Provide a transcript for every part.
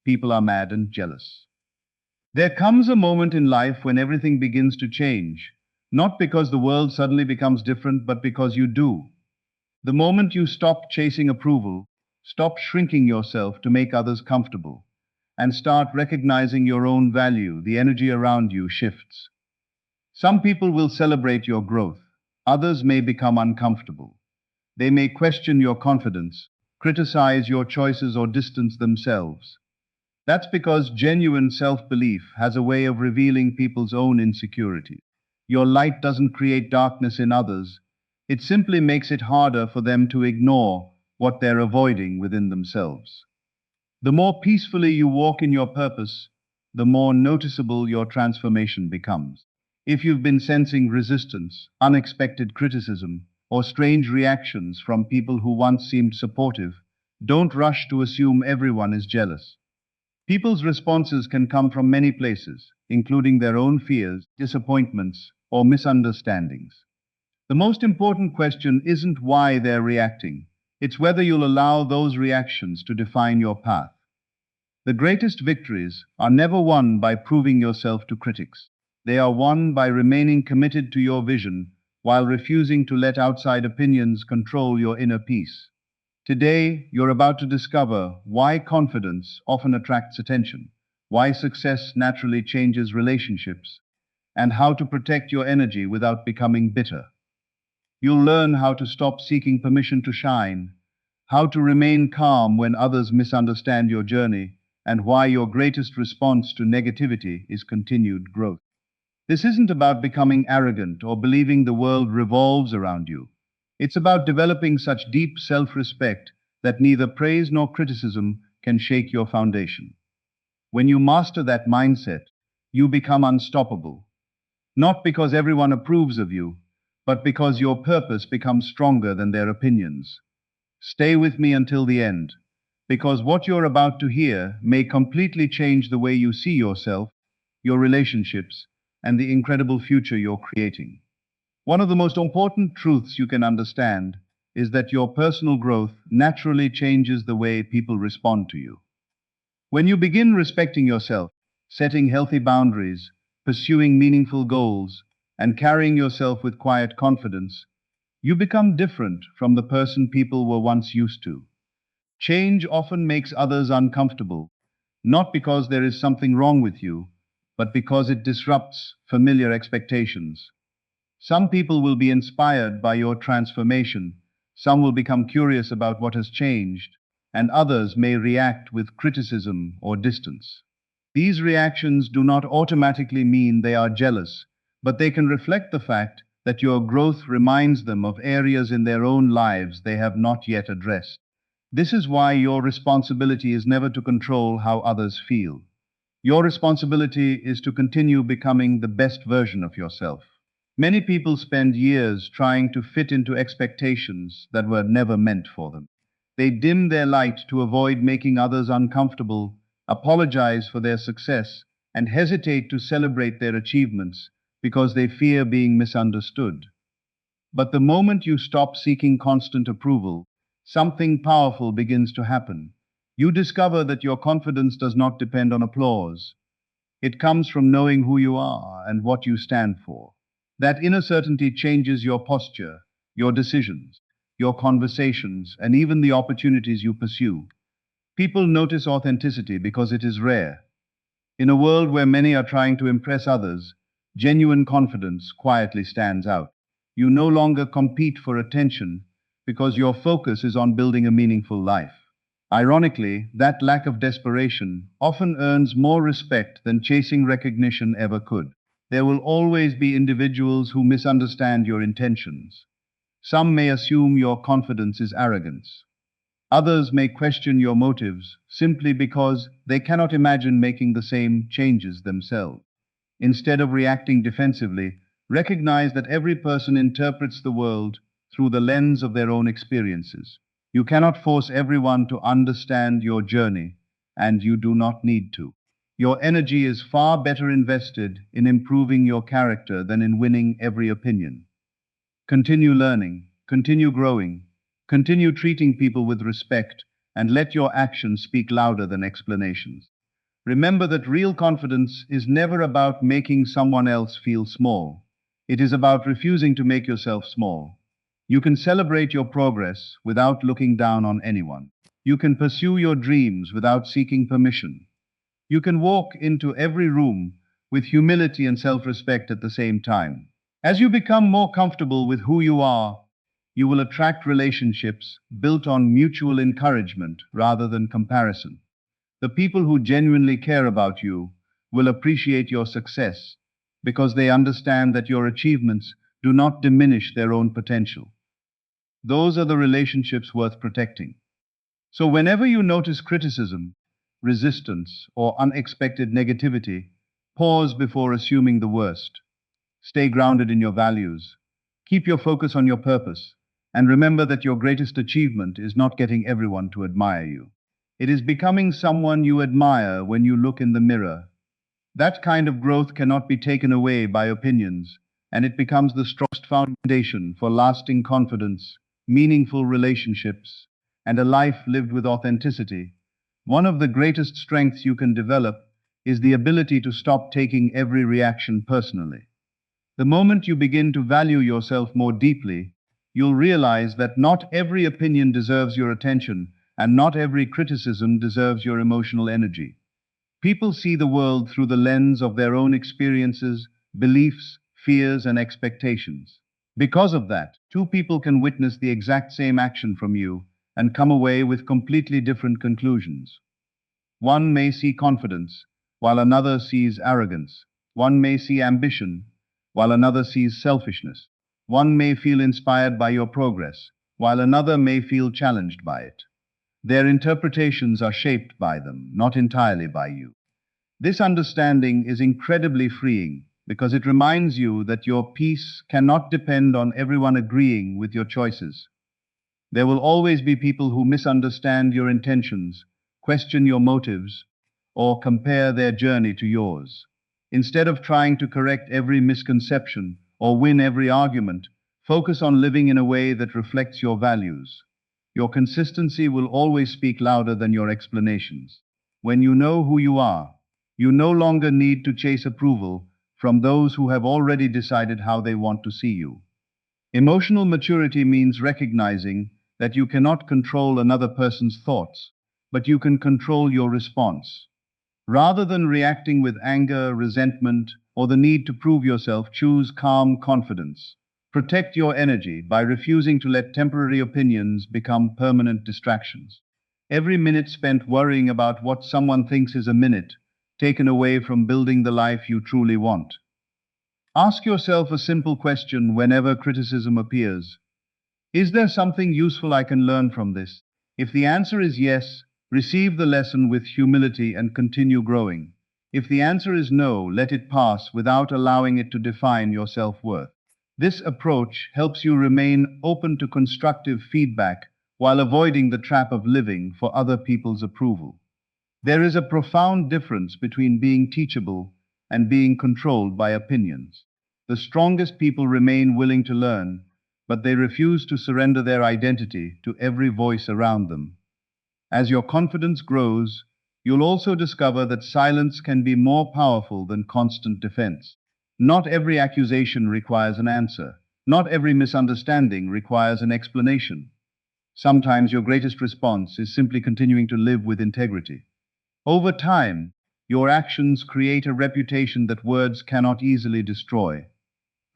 people are mad and jealous. There comes a moment in life when everything begins to change, not because the world suddenly becomes different, but because you do. The moment you stop chasing approval, stop shrinking yourself to make others comfortable, and start recognizing your own value, the energy around you shifts. Some people will celebrate your growth, others may become uncomfortable. They may question your confidence, criticize your choices, or distance themselves. That's because genuine self-belief has a way of revealing people's own insecurities. Your light doesn't create darkness in others, it simply makes it harder for them to ignore what they're avoiding within themselves. The more peacefully you walk in your purpose, the more noticeable your transformation becomes. If you've been sensing resistance, unexpected criticism, or strange reactions from people who once seemed supportive, don't rush to assume everyone is jealous. People's responses can come from many places, including their own fears, disappointments, or misunderstandings. The most important question isn't why they're reacting, it's whether you'll allow those reactions to define your path. The greatest victories are never won by proving yourself to critics. They are won by remaining committed to your vision while refusing to let outside opinions control your inner peace. Today, you're about to discover why confidence often attracts attention, why success naturally changes relationships, and how to protect your energy without becoming bitter. You'll learn how to stop seeking permission to shine, how to remain calm when others misunderstand your journey, and why your greatest response to negativity is continued growth. This isn't about becoming arrogant or believing the world revolves around you. It's about developing such deep self-respect that neither praise nor criticism can shake your foundation. When you master that mindset, you become unstoppable, not because everyone approves of you, but because your purpose becomes stronger than their opinions. Stay with me until the end, because what you're about to hear may completely change the way you see yourself, your relationships, and the incredible future you're creating. One of the most important truths you can understand is that your personal growth naturally changes the way people respond to you. When you begin respecting yourself, setting healthy boundaries, pursuing meaningful goals, and carrying yourself with quiet confidence, you become different from the person people were once used to. Change often makes others uncomfortable, not because there is something wrong with you, but because it disrupts familiar expectations. Some people will be inspired by your transformation, some will become curious about what has changed, and others may react with criticism or distance. These reactions do not automatically mean they are jealous, but they can reflect the fact that your growth reminds them of areas in their own lives they have not yet addressed. This is why your responsibility is never to control how others feel. Your responsibility is to continue becoming the best version of yourself. Many people spend years trying to fit into expectations that were never meant for them. They dim their light to avoid making others uncomfortable, apologize for their success, and hesitate to celebrate their achievements because they fear being misunderstood. But the moment you stop seeking constant approval, something powerful begins to happen. You discover that your confidence does not depend on applause. It comes from knowing who you are and what you stand for. That inner certainty changes your posture, your decisions, your conversations, and even the opportunities you pursue. People notice authenticity because it is rare. In a world where many are trying to impress others, genuine confidence quietly stands out. You no longer compete for attention because your focus is on building a meaningful life. Ironically, that lack of desperation often earns more respect than chasing recognition ever could. There will always be individuals who misunderstand your intentions. Some may assume your confidence is arrogance. Others may question your motives simply because they cannot imagine making the same changes themselves. Instead of reacting defensively, recognize that every person interprets the world through the lens of their own experiences. You cannot force everyone to understand your journey, and you do not need to. Your energy is far better invested in improving your character than in winning every opinion. Continue learning, continue growing, continue treating people with respect, and let your actions speak louder than explanations. Remember that real confidence is never about making someone else feel small. It is about refusing to make yourself small. You can celebrate your progress without looking down on anyone. You can pursue your dreams without seeking permission. You can walk into every room with humility and self-respect at the same time. As you become more comfortable with who you are, you will attract relationships built on mutual encouragement rather than comparison. The people who genuinely care about you will appreciate your success because they understand that your achievements do not diminish their own potential. Those are the relationships worth protecting. So whenever you notice criticism, resistance, or unexpected negativity, pause before assuming the worst. Stay grounded in your values. Keep your focus on your purpose. And remember that your greatest achievement is not getting everyone to admire you. It is becoming someone you admire when you look in the mirror. That kind of growth cannot be taken away by opinions, and it becomes the strongest foundation for lasting confidence, meaningful relationships, and a life lived with authenticity. One of the greatest strengths you can develop is the ability to stop taking every reaction personally. The moment you begin to value yourself more deeply, you'll realize that not every opinion deserves your attention, and not every criticism deserves your emotional energy. People see the world through the lens of their own experiences, beliefs, fears, and expectations. Because of that, two people can witness the exact same action from you and come away with completely different conclusions. One may see confidence, while another sees arrogance. One may see ambition, while another sees selfishness. One may feel inspired by your progress, while another may feel challenged by it. Their interpretations are shaped by them, not entirely by you. This understanding is incredibly freeing because it reminds you that your peace cannot depend on everyone agreeing with your choices. There will always be people who misunderstand your intentions, question your motives, or compare their journey to yours. Instead of trying to correct every misconception or win every argument, focus on living in a way that reflects your values. Your consistency will always speak louder than your explanations. When you know who you are, you no longer need to chase approval from those who have already decided how they want to see you. Emotional maturity means recognizing that you cannot control another person's thoughts, but you can control your response. Rather than reacting with anger, resentment, or the need to prove yourself, choose calm confidence. Protect your energy by refusing to let temporary opinions become permanent distractions. Every minute spent worrying about what someone thinks is a minute taken away from building the life you truly want. Ask yourself a simple question whenever criticism appears. Is there something useful I can learn from this? If the answer is yes, receive the lesson with humility and continue growing. If the answer is no, let it pass without allowing it to define your self-worth. This approach helps you remain open to constructive feedback while avoiding the trap of living for other people's approval. There is a profound difference between being teachable and being controlled by opinions. The strongest people remain willing to learn, but they refuse to surrender their identity to every voice around them. As your confidence grows, you'll also discover that silence can be more powerful than constant defense. Not every accusation requires an answer. Not every misunderstanding requires an explanation. Sometimes your greatest response is simply continuing to live with integrity. Over time, your actions create a reputation that words cannot easily destroy.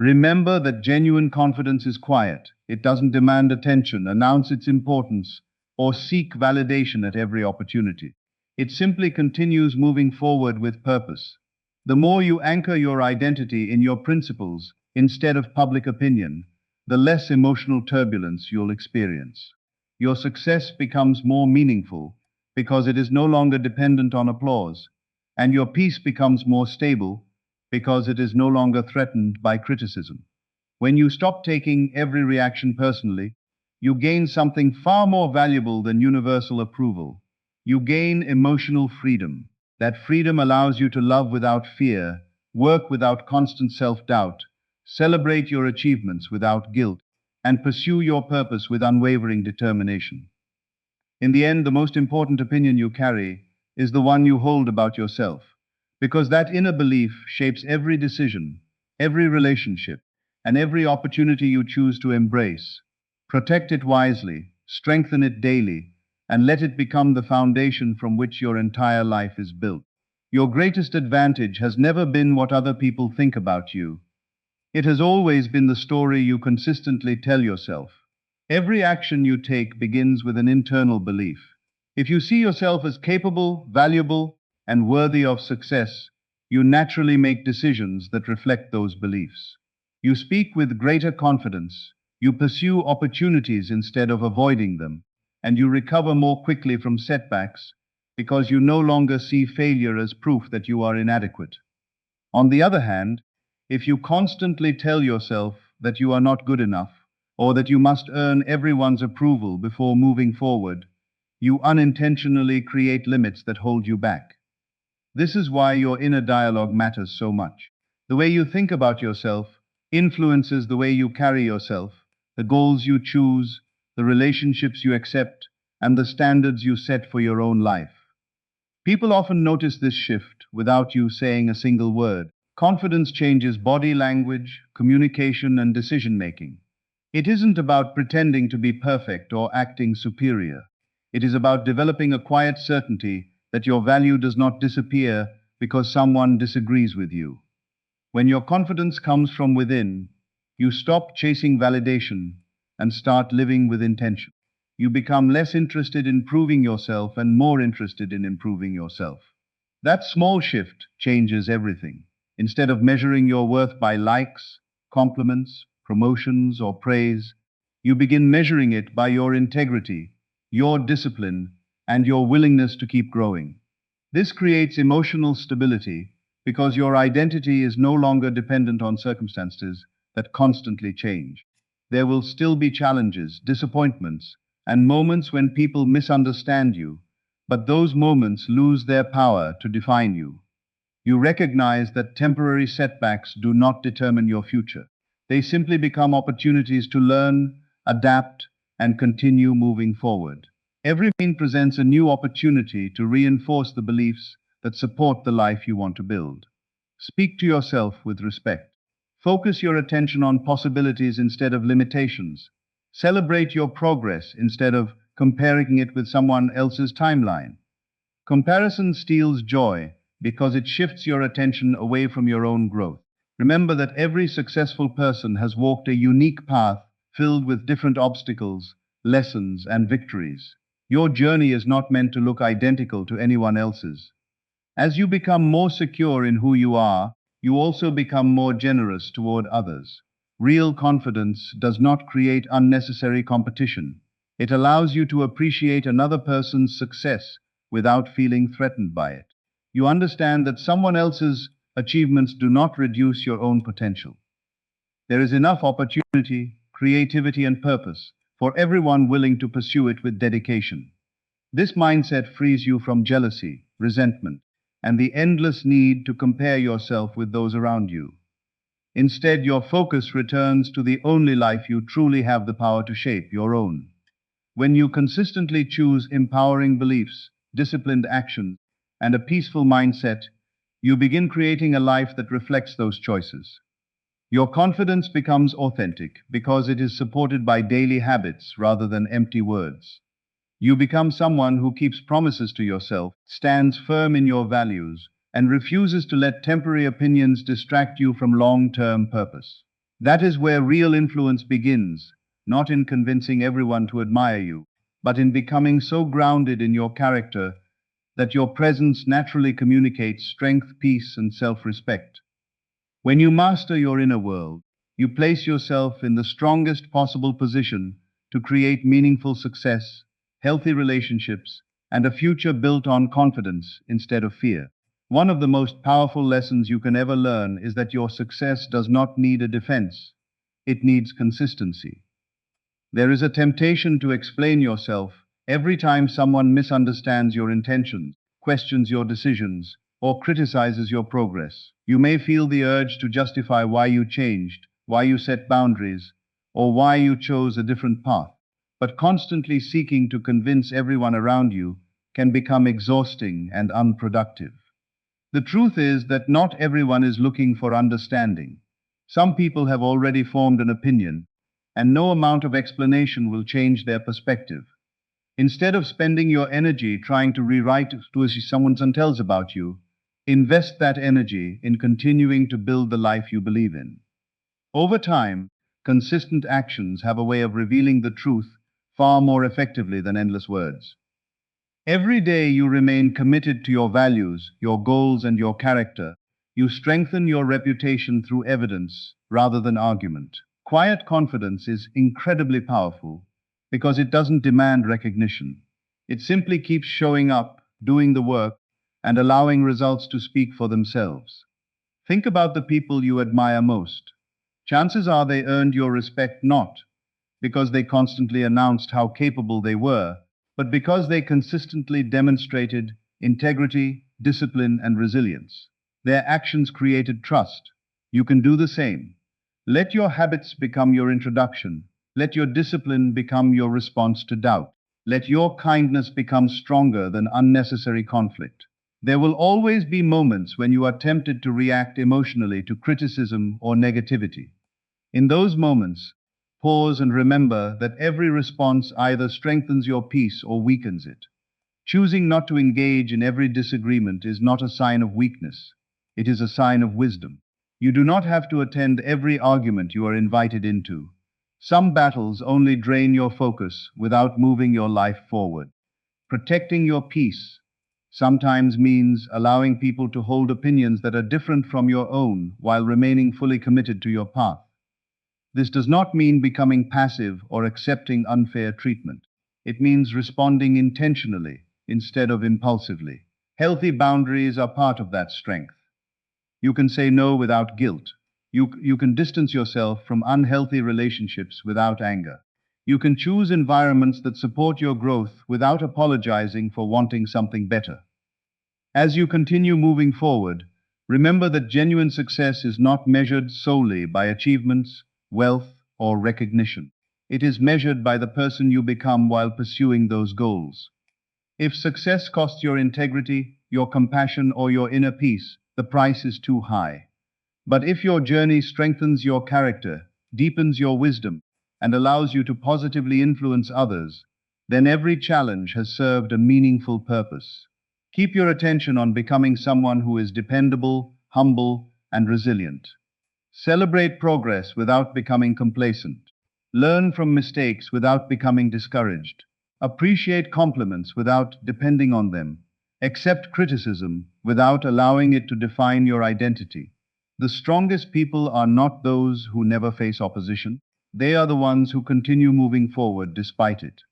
Remember that genuine confidence is quiet. It doesn't demand attention, announce its importance, or seek validation at every opportunity. It simply continues moving forward with purpose. The more you anchor your identity in your principles instead of public opinion, the less emotional turbulence you'll experience. Your success becomes more meaningful because it is no longer dependent on applause, and your peace becomes more stable because it is no longer threatened by criticism. When you stop taking every reaction personally, you gain something far more valuable than universal approval. You gain emotional freedom. That freedom allows you to love without fear, work without constant self-doubt, celebrate your achievements without guilt, and pursue your purpose with unwavering determination. In the end, the most important opinion you carry is the one you hold about yourself, because that inner belief shapes every decision, every relationship, and every opportunity you choose to embrace. Protect it wisely, strengthen it daily, and let it become the foundation from which your entire life is built. Your greatest advantage has never been what other people think about you. It has always been the story you consistently tell yourself. Every action you take begins with an internal belief. If you see yourself as capable, valuable, and worthy of success, you naturally make decisions that reflect those beliefs. You speak with greater confidence, you pursue opportunities instead of avoiding them, and you recover more quickly from setbacks because you no longer see failure as proof that you are inadequate. On the other hand, if you constantly tell yourself that you are not good enough, or that you must earn everyone's approval before moving forward, you unintentionally create limits that hold you back. This is why your inner dialogue matters so much. The way you think about yourself influences the way you carry yourself, the goals you choose, the relationships you accept, and the standards you set for your own life. People often notice this shift without you saying a single word. Confidence changes body language, communication, and decision making. It isn't about pretending to be perfect or acting superior. It is about developing a quiet certainty that your value does not disappear because someone disagrees with you. When your confidence comes from within, you stop chasing validation and start living with intention. You become less interested in proving yourself and more interested in improving yourself. That small shift changes everything. Instead of measuring your worth by likes, compliments, promotions, or praise, you begin measuring it by your integrity, your discipline, and your willingness to keep growing. This creates emotional stability because your identity is no longer dependent on circumstances that constantly change. There will still be challenges, disappointments, and moments when people misunderstand you, but those moments lose their power to define you. You recognize that temporary setbacks do not determine your future. They simply become opportunities to learn, adapt, and continue moving forward. Every pain presents a new opportunity to reinforce the beliefs that support the life you want to build. Speak to yourself with respect. Focus your attention on possibilities instead of limitations. Celebrate your progress instead of comparing it with someone else's timeline. Comparison steals joy because it shifts your attention away from your own growth. Remember that every successful person has walked a unique path filled with different obstacles, lessons, and victories. Your journey is not meant to look identical to anyone else's. As you become more secure in who you are, you also become more generous toward others. Real confidence does not create unnecessary competition. It allows you to appreciate another person's success without feeling threatened by it. You understand that someone else's achievements do not reduce your own potential. There is enough opportunity, creativity, and purpose for everyone willing to pursue it with dedication. This mindset frees you from jealousy, resentment, and the endless need to compare yourself with those around you. Instead, your focus returns to the only life you truly have the power to shape, your own. When you consistently choose empowering beliefs, disciplined actions, and a peaceful mindset, you begin creating a life that reflects those choices. Your confidence becomes authentic because it is supported by daily habits rather than empty words. You become someone who keeps promises to yourself, stands firm in your values, and refuses to let temporary opinions distract you from long-term purpose. That is where real influence begins, not in convincing everyone to admire you, but in becoming so grounded in your character that your presence naturally communicates strength, peace, and self-respect. When you master your inner world, you place yourself in the strongest possible position to create meaningful success, healthy relationships, and a future built on confidence instead of fear. One of the most powerful lessons you can ever learn is that your success does not need a defense. It needs consistency. There is a temptation to explain yourself every time someone misunderstands your intentions, questions your decisions, or criticizes your progress. You may feel the urge to justify why you changed, why you set boundaries, or why you chose a different path. but constantly seeking to convince everyone around you can become exhausting and unproductive. The truth is that not everyone is looking for understanding. Some people have already formed an opinion, and no amount of explanation will change their perspective. Instead of spending your energy trying to rewrite what someone tells about you, invest that energy in continuing to build the life you believe in. Over time, consistent actions have a way of revealing the truth far more effectively than endless words. Every day you remain committed to your values, your goals, and your character. You strengthen your reputation through evidence rather than argument. Quiet confidence is incredibly powerful because it doesn't demand recognition. It simply keeps showing up, doing the work, and allowing results to speak for themselves. Think about the people you admire most. Chances are they earned your respect not because they constantly announced how capable they were, but because they consistently demonstrated integrity, discipline, and resilience. Their actions created trust. You can do the same. Let your habits become your introduction. Let your discipline become your response to doubt. Let your kindness become stronger than unnecessary conflict. There will always be moments when you are tempted to react emotionally to criticism or negativity. In those moments, pause and remember that every response either strengthens your peace or weakens it. Choosing not to engage in every disagreement is not a sign of weakness. It is a sign of wisdom. You do not have to attend every argument you are invited into. Some battles only drain your focus without moving your life forward. Protecting your peace sometimes means allowing people to hold opinions that are different from your own while remaining fully committed to your path. This does not mean becoming passive or accepting unfair treatment. It means responding intentionally instead of impulsively. Healthy boundaries are part of that strength. You can say no without guilt. You can distance yourself from unhealthy relationships without anger. You can choose environments that support your growth without apologizing for wanting something better. As you continue moving forward, remember that genuine success is not measured solely by achievements, wealth, or recognition. It is measured by the person you become while pursuing those goals. If success costs your integrity, your compassion, or your inner peace, the price is too high. But if your journey strengthens your character, deepens your wisdom, and allows you to positively influence others, then every challenge has served a meaningful purpose. Keep your attention on becoming someone who is dependable, humble, and resilient. Celebrate progress without becoming complacent. Learn from mistakes without becoming discouraged. Appreciate compliments without depending on them. Accept criticism without allowing it to define your identity. The strongest people are not those who never face opposition. They are the ones who continue moving forward despite it.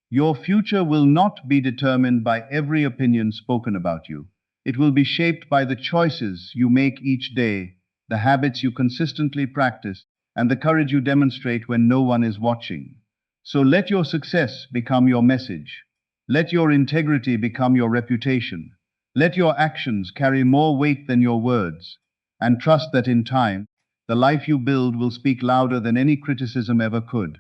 Your future will not be determined by every opinion spoken about you. It will be shaped by the choices you make each day, the habits you consistently practice, and the courage you demonstrate when no one is watching. So let your success become your message. Let your integrity become your reputation. Let your actions carry more weight than your words. And trust that in time, the life you build will speak louder than any criticism ever could.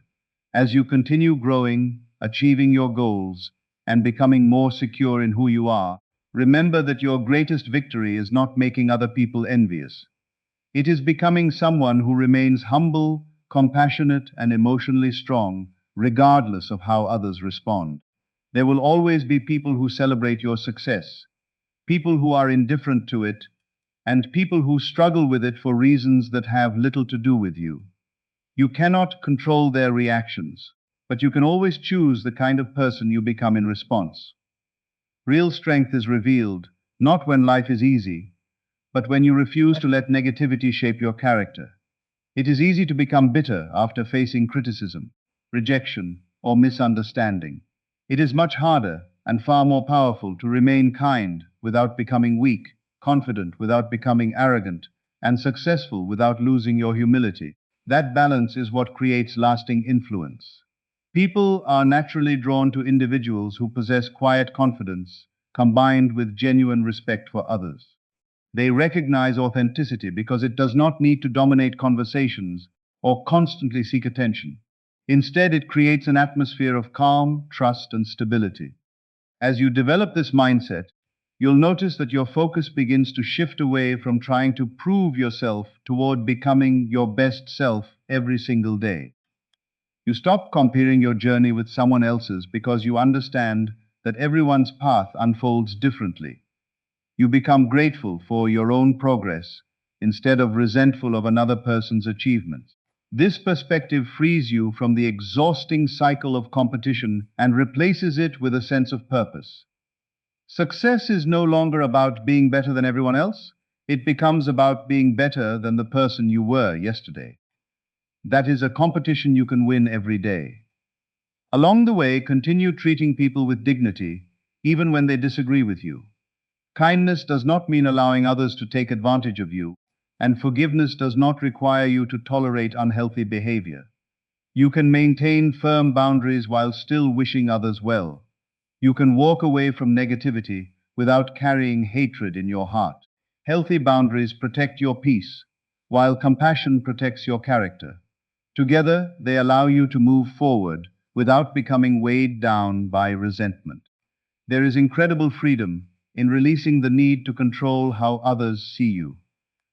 As you continue growing, achieving your goals, and becoming more secure in who you are, remember that your greatest victory is not making other people envious. It is becoming someone who remains humble, compassionate, and emotionally strong, regardless of how others respond. There will always be people who celebrate your success, people who are indifferent to it, and people who struggle with it for reasons that have little to do with you. You cannot control their reactions, but you can always choose the kind of person you become in response. Real strength is revealed not when life is easy, but when you refuse to let negativity shape your character. It is easy to become bitter after facing criticism, rejection, or misunderstanding. It is much harder and far more powerful to remain kind without becoming weak, confident without becoming arrogant, and successful without losing your humility. That balance is what creates lasting influence. People are naturally drawn to individuals who possess quiet confidence combined with genuine respect for others. They recognize authenticity because it does not need to dominate conversations or constantly seek attention. Instead, it creates an atmosphere of calm, trust, and stability. As you develop this mindset, you'll notice that your focus begins to shift away from trying to prove yourself toward becoming your best self every single day. You stop comparing your journey with someone else's because you understand that everyone's path unfolds differently. You become grateful for your own progress instead of resentful of another person's achievements. This perspective frees you from the exhausting cycle of competition and replaces it with a sense of purpose. Success is no longer about being better than everyone else. It becomes about being better than the person you were yesterday. That is a competition you can win every day. Along the way, continue treating people with dignity, even when they disagree with you. Kindness does not mean allowing others to take advantage of you, and forgiveness does not require you to tolerate unhealthy behavior. You can maintain firm boundaries while still wishing others well. You can walk away from negativity without carrying hatred in your heart. Healthy boundaries protect your peace, while compassion protects your character. Together, they allow you to move forward without becoming weighed down by resentment. There is incredible freedom in releasing the need to control how others see you.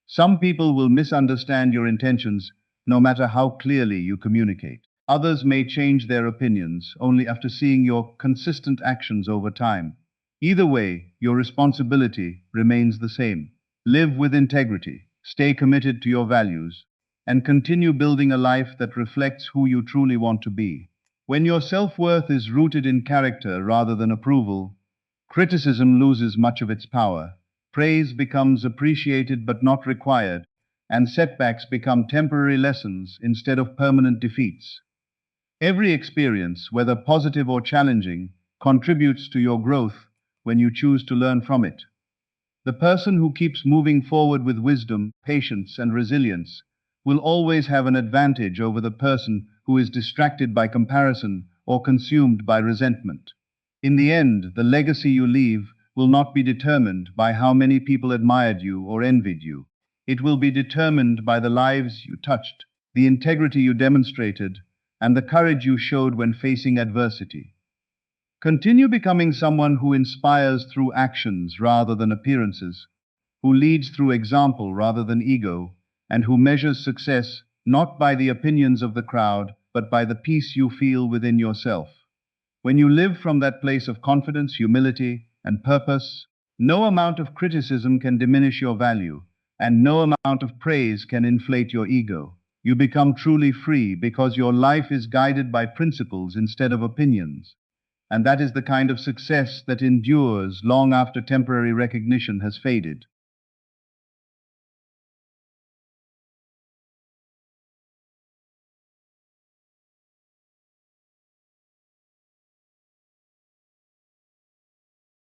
Some people will misunderstand your intentions no matter how clearly you communicate. Others may change their opinions only after seeing your consistent actions over time. Either way, your responsibility remains the same. Live with integrity, stay committed to your values, and continue building a life that reflects who you truly want to be. When your self-worth is rooted in character rather than approval, criticism loses much of its power. Praise becomes appreciated but not required, and setbacks become temporary lessons instead of permanent defeats. Every experience, whether positive or challenging, contributes to your growth when you choose to learn from it. The person who keeps moving forward with wisdom, patience, and resilience will always have an advantage over the person who is distracted by comparison or consumed by resentment. In the end, the legacy you leave will not be determined by how many people admired you or envied you. It will be determined by the lives you touched, the integrity you demonstrated, and the courage you showed when facing adversity. Continue becoming someone who inspires through actions rather than appearances, who leads through example rather than ego, and who measures success not by the opinions of the crowd, but by the peace you feel within yourself. When you live from that place of confidence, humility, and purpose, no amount of criticism can diminish your value, and no amount of praise can inflate your ego. You become truly free because your life is guided by principles instead of opinions. And that is the kind of success that endures long after temporary recognition has faded.